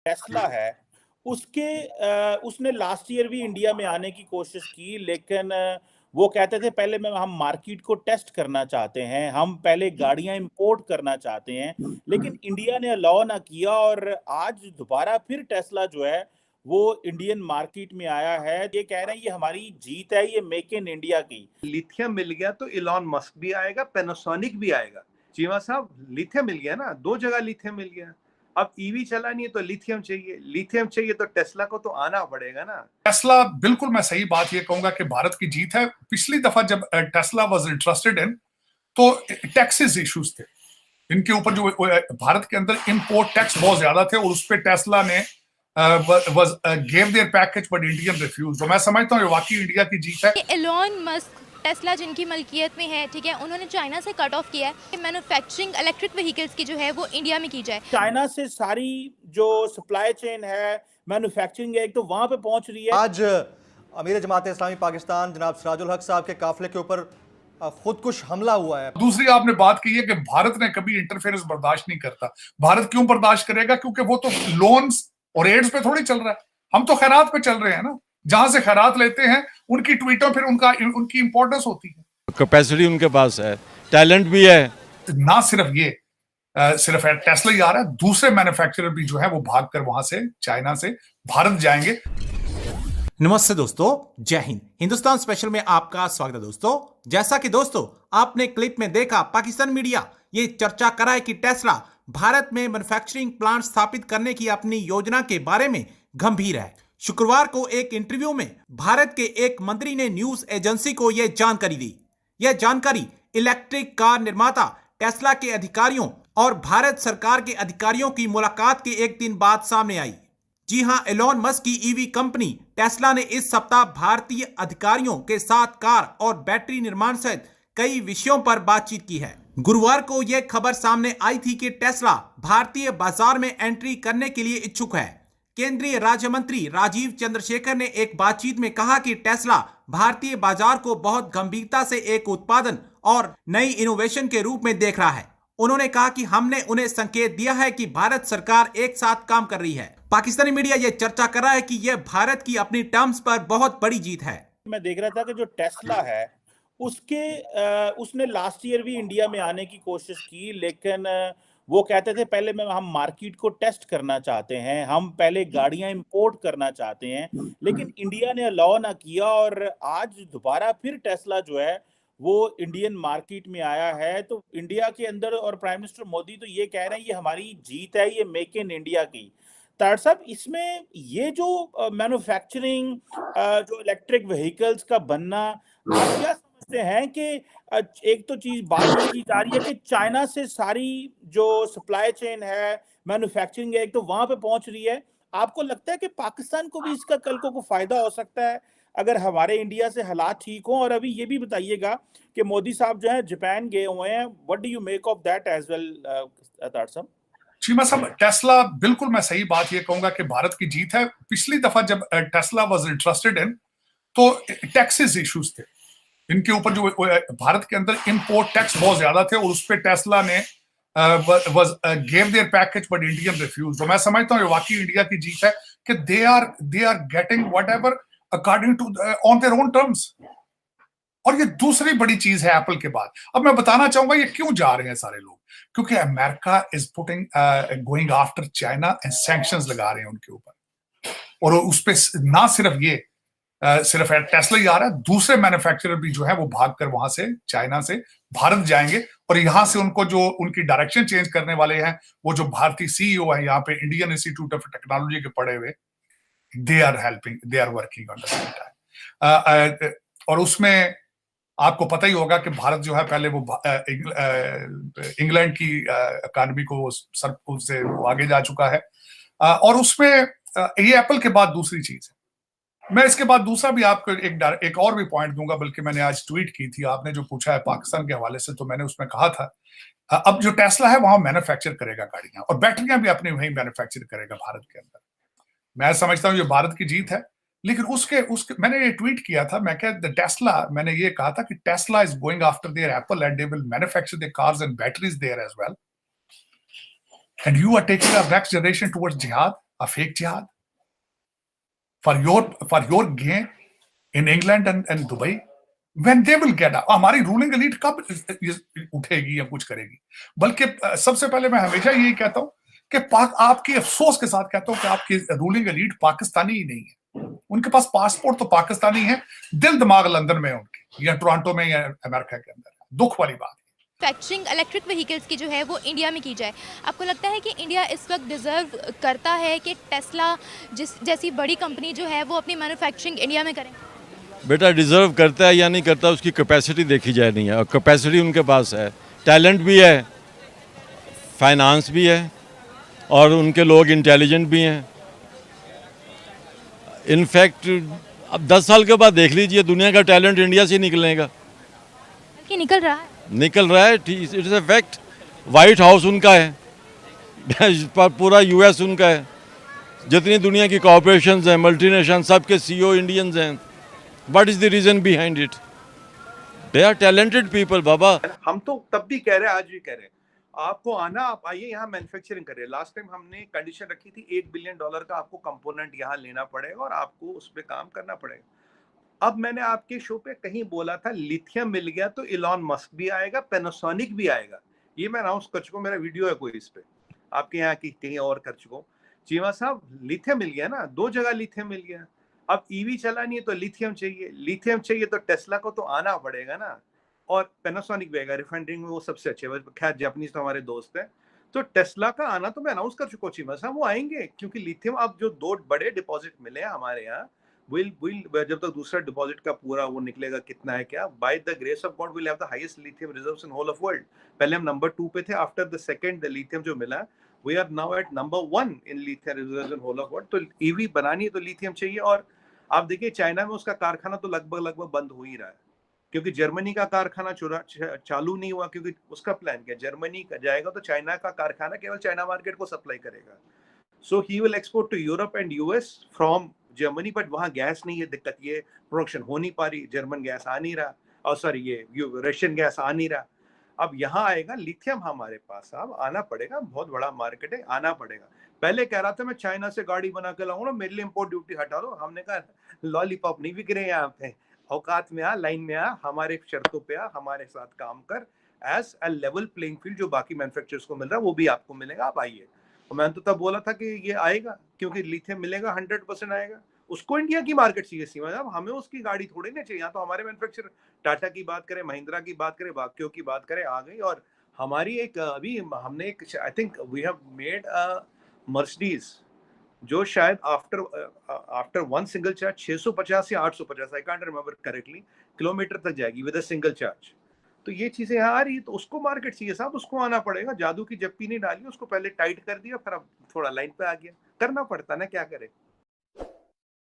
Tesla है, उसने last year भी इंडिया में आने की कोशिश की, लेकिन वो कहते थे पहले हम मार्केट को टेस्ट करना चाहते हैं, हम पहले गाड़ियां इंपोर्ट करना चाहते हैं, लेकिन इंडिया ने अलाउ ना किया और आज दोबारा फिर टेस्ला जो है वो इंडियन मार्केट में आया है। ये कह रहे हैं ये हमारी जीत है, ये मेक इन इंडिया की। लिथियम मिल गया तो इलॉन मस्क भी आएगा, पैनासोनिक भी आएगा। चीमा साहब, लिथियम मिल गया ना, 2 जगह लिथियम मिल गया। अब ईवी चलानी है तो लिथियम चाहिए तो टेस्ला को तो आना पड़ेगा ना। टेस्ला, बिल्कुल मैं सही बात ये कहूंगा कि भारत की जीत है। पिछली दफा जब टेस्ला वाज इंटरेस्टेड इन, तो टैक्सेस इश्यूज थे इनके ऊपर, जो भारत के अंदर इंपोर्ट टैक्स बहुत ज्यादा थे और उस पर टेस्ला ने gave their package but Indian refused। तो मैं समझता हूँ ये वाकई इंडिया की जीत है। एलोन मस्क टेस्ला जिनकी मलकियत में है, ठीक है, उन्होंने चाइना से कट ऑफ किया है कि मैन्युफैक्चरिंग इलेक्ट्रिक व्हीकल्स की जो है वो इंडिया में की जाए। चाइना से सारी जो सप्लाई चेन है, मैन्युफैक्चरिंग है, एक तो वहां पे पहुंच रही है। आज अमीर जमात इस्लामी पाकिस्तान जनाब सिराजुल हक साहब के काफिले के ऊपर खुदकुश हमला हुआ है। दूसरी आपने बात की है कि भारत ने कभी इंटरफेरेंस बर्दाश्त नहीं करता। भारत क्यों बर्दाश्त करेगा? क्योंकि वो तो लोन्स और एड्स पे थोड़ी चल रहा है, हम तो खैरात पे चल रहे हैं ना। जहां से खैरात लेते हैं उनकी ट्वीटों फिर उनकी इंपॉर्टेंस होती है। कैपेसिटी उनके पास है, टैलेंट भी है। ना सिर्फ ये सिर्फ टेस्ला ही आ रहा है, दूसरे मैन्युफैक्चरर भी जो है वो भागकर वहां से चाइना से भारत जाएंगे। नमस्ते दोस्तों, जय हिंद। हिंदुस्तान स्पेशल में आपका स्वागत है दोस्तों। जैसा कि दोस्तों आपने क्लिप में देखा, पाकिस्तान मीडिया ये चर्चा करा है कि टेस्ला भारत में मैन्युफैक्चरिंग प्लांट स्थापित करने की अपनी योजना के बारे में गंभीर है। शुक्रवार को एक इंटरव्यू में भारत के एक मंत्री ने न्यूज एजेंसी को यह जानकारी दी। यह जानकारी इलेक्ट्रिक कार निर्माता टेस्ला के अधिकारियों और भारत सरकार के अधिकारियों की मुलाकात के एक दिन बाद सामने आई। जी हां, एलोन मस्क की ईवी कंपनी टेस्ला ने इस सप्ताह भारतीय अधिकारियों के साथ कार और बैटरी निर्माण सहित कई विषयों पर बातचीत की है। गुरुवार को यह खबर सामने आई थी कि टेस्ला भारतीय बाजार में एंट्री करने के लिए इच्छुक है। केंद्रीय राज्य मंत्री राजीव चंद्रशेखर ने एक बातचीत में कहा कि टेस्ला भारतीय बाजार को बहुत गंभीरता से एक उत्पादन और नई इनोवेशन के रूप में देख रहा है। उन्होंने कहा कि हमने उन्हें संकेत दिया है कि भारत सरकार एक साथ काम कर रही है। पाकिस्तानी मीडिया यह चर्चा कर रहा है कि यह भारत की अपनी टर्म्स पर बहुत बड़ी जीत है। मैं देख रहा था कि जो टेस्ला है उसने लास्ट ईयर भी इंडिया में आने की कोशिश की, लेकिन वो कहते थे पहले हम मार्केट को टेस्ट करना चाहते हैं, हम पहले गाड़ियां इंपोर्ट करना चाहते हैं, लेकिन इंडिया ने अलाउ ना किया और आज दोबारा फिर टेस्ला जो है वो इंडियन मार्केट में आया है। तो इंडिया के अंदर और प्राइम मिनिस्टर मोदी तो ये कह रहे हैं ये हमारी जीत है, ये मेक इन इंडिया की। तार साहब, इसमें ये जो मैन्युफैक्चरिंग जो इलेक्ट्रिक व्हीकल्स का बनना, आप क्या समझते हैं कि एक तो चीज बात की जा रही है कि चाइना से सारी जो सप्लाई चेन है, मैन्युफैक्चरिंग है, एक तो वहां पे पहुंच रही है। आपको लगता है कि पाकिस्तान को भी इसका कल को फायदा हो सकता है अगर हमारे इंडिया से हालात ठीक हो? और अभी ये भी बताइएगा कि मोदी साहब जो है जापान गए हुए हैं, what do you make of that as well? तार साहब, चीमा साहब, टेस्ला, बिल्कुल मैं सही बात ये कहूंगा कि भारत की जीत है। पिछली दफा जब टेस्ला वाज इंटरेस्टेड इन, तो टैक्सेस इश्यूज थे इनके ऊपर, जो भारत के अंदर इंपोर्ट टैक्स बहुत ज्यादा थे और उस पर टेस्ला ने gave their package but Indian refused। तो मैं समझता हूँ ये वाकई इंडिया की जीत है कि they are getting whatever according to on their own terms। और ये दूसरी बड़ी चीज है एप्पल के बाद। अब मैं बताना चाहूंगा ये क्यों जा रहे हैं सारे लोग, क्योंकि America is putting going after China and sanctions लगा रहे हैं उनके ऊपर। और उस पर ना सिर्फ ये सिर्फ टेस्ला ही आ रहा है, दूसरे मैन्युफैक्चरर भी जो है वो भागकर वहां से चाइना से भारत जाएंगे और यहां से उनको जो उनकी डायरेक्शन चेंज करने वाले हैं, वो जो भारतीय सीईओ है यहाँ पे इंडियन इंस्टीट्यूट ऑफ टेक्नोलॉजी के पढ़े हुए, they are working on the same time. और उसमें आपको पता ही होगा कि भारत जो है पहले वो इंग्लैंड की इकॉनमी को सर से आगे जा चुका है। और उसमें ये एप्पल के बाद दूसरी चीज है। मैं इसके बाद दूसरा भी आपको एक और भी पॉइंट दूंगा, बल्कि मैंने आज ट्वीट की थी, आपने जो पूछा है पाकिस्तान के हवाले से, तो मैंने उसमें कहा था अब जो टेस्ला है वहां मैन्युफैक्चर करेगा गाड़ियां और बैटरियां भी अपनी वहीं मैन्युफैक्चर करेगा भारत के अंदर। मैं समझता हूँ ये भारत की जीत है। लेकिन उसके मैंने ये ट्वीट किया था, मैं क्या टेस्ला, मैंने ये कहा था कि Tesla is going after their Apple and they will manufacture their cars and batteries there as well, and you are taking a next generation towards जिहाद। a fake jihad for your gain in England and Dubai. When they will get up, हमारी ruling elite कब उठेगी या कुछ करेगी? बल्कि सबसे पहले मैं हमेशा यही कहता हूं कि पाक आपकी अफसोस के साथ कहता हूं कि आपकी रूलिंग एलीट पाकिस्तानी ही नहीं है। उनके पास पासपोर्ट तो पाकिस्तानी है, दिल दिमाग लंदन में है उनके, या टोरंटो में या अमेरिका के अंदर। दुख वाली बात। मैन्युफैक्चरिंग इलेक्ट्रिक व्हीकल्स की जो है वो इंडिया में की जाए। आपको लगता है कि इंडिया इस वक्त डिज़र्व करता है कि टेस्ला जैसी बड़ी कंपनी जो है वो अपनी मैन्युफैक्चरिंग इंडिया में करें? बेटा डिज़र्व करता है या नहीं करता उसकी कैपेसिटी देखी जाए नहीं है, और कैपेसिटी उनके पास है, टैलेंट भी है, फाइनेंस भी है, और उनके लोग इंटेलिजेंट भी हैं। इनफैक्ट अब 10 साल के बाद देख लीजिए, दुनिया का टैलेंट इंडिया से निकलेगा, कि निकल रहा है। It is a fact. White house उनका है, पूरा यूएस उनका है, जितनी दुनिया की कॉर्पोरेशंस हैं, मल्टीनेशनल, सबके सीईओ इंडियंस हैं। What is the reason behind it? They are talented people, बाबा। हम तो तब भी कह रहे हैं, आज भी कह रहे हैं, आपको आना, आप आइए यहाँ मैन्युफैक्चरिंग करिए। लास्ट टाइम हमने कंडीशन रखी थी $1 बिलियन का आपको कंपोनेंट यहाँ लेना पड़ेगा और आपको उस पर काम करना पड़ेगा। अब मैंने आपके शो पे कहीं बोला था लिथियम मिल गया तो इलॉन मस्क भी आएगा, पैनासोनिक भी आएगा। ये मैं अनाउंस कर चुका हूँ, मेरा वीडियो है कोई इस पे, आपके यहाँ की कहीं और कर चुका हूँ। चीमा साहब, लिथियम मिल गया ना, 2 जगह लिथियम मिल गया। अब ईवी चलानी है तो लिथियम चाहिए तो टेस्ला को तो आना पड़ेगा ना, और पैनासोनिक भी आएगा। रिफाइनरिंग में वो सबसे अच्छे, खैर जापानीज तो हमारे दोस्त हैं, तो टेस्ला का आना तो मैं अनाउंस कर चुका हूँ चीमा साहब, वो आएंगे। क्योंकि लिथियम अब जो 2 बड़े डिपॉजिट मिले हैं हमारे यहाँ, जब तक दूसरा डिपॉजिट का पूरा वो निकलेगा कितना है क्या, by the grace of God will have the highest lithium reserves in whole of world. पहले हम नंबर 2 पे थे, आफ्टर द सेकंड लिथियम जो मिला, we are now at number 1 in lithium reserves in whole of world. तो EV बनानी है तो लिथियम चाहिए। और आप देखिए चाइना में उसका कारखाना तो लगभग बंद हो ही रहा है, क्योंकि जर्मनी का कारखाना चालू नहीं हुआ, क्योंकि उसका प्लान क्या, जर्मनी का जाएगा तो चाइना का कारखाना केवल चाइना मार्केट को सप्लाई करेगा। So he will export to Europe and US from Germany, but वहाँ गैस नहीं है, दिक्कत ये प्रोडक्शन हो नहीं पा रही, जर्मन गैस आ नहीं रहा, और सॉरी ये रशियन गैस आ नहीं रहा। अब यहाँ आएगा लिथियम, हमारे पास अब आना पड़ेगा, बहुत बड़ा मार्केट है, आना पड़ेगा। पहले कह रहा था मैं चाइना से गाड़ी बना के लाऊंगा, मेरे लिए इंपोर्ट ड्यूटी हटा दो। हमने कहा लॉलीपॉप नहीं बिक रहे यहाँ पे, औकात में आ, लाइन में आ, हमारे शर्तों पे आ, हमारे साथ काम कर, as a level playing field. जो बाकी मैन्युफैक्चरर्स को मिल रहा है वो भी आपको मिलेगा, आप आइए। और मैंने तो तब बोला था कि ये आएगा, क्योंकि लिथियम मिलेगा, 100% आएगा। उसको इंडिया की मार्केट चाहिए सीमा साहब, हमें उसकी गाड़ी थोड़ी ना चाहिए। यहाँ तो हमारे मैन्युफैक्चरर, टाटा की बात करें, महिंद्रा की बात करें, वाक्यो की बात करें, आ गई। और हमारी एक अभी हमने एक, I think we have made a Mercedes जो शायद आफ्टर 1 सिंगल चार्ज 650 या 850, I can't remember correctly, kilometre तक जाएगी विद अ सिंगल चार्ज। तो ये चीजें यहाँ आ रही है, तो उसको मार्केट चाहिए साहब, उसको आना पड़ेगा। जादू की जप्पी नहीं डाली, उसको पहले टाइट कर दिया, फिर अब थोड़ा लाइन पे आ गया, करना पड़ता ना, क्या करे।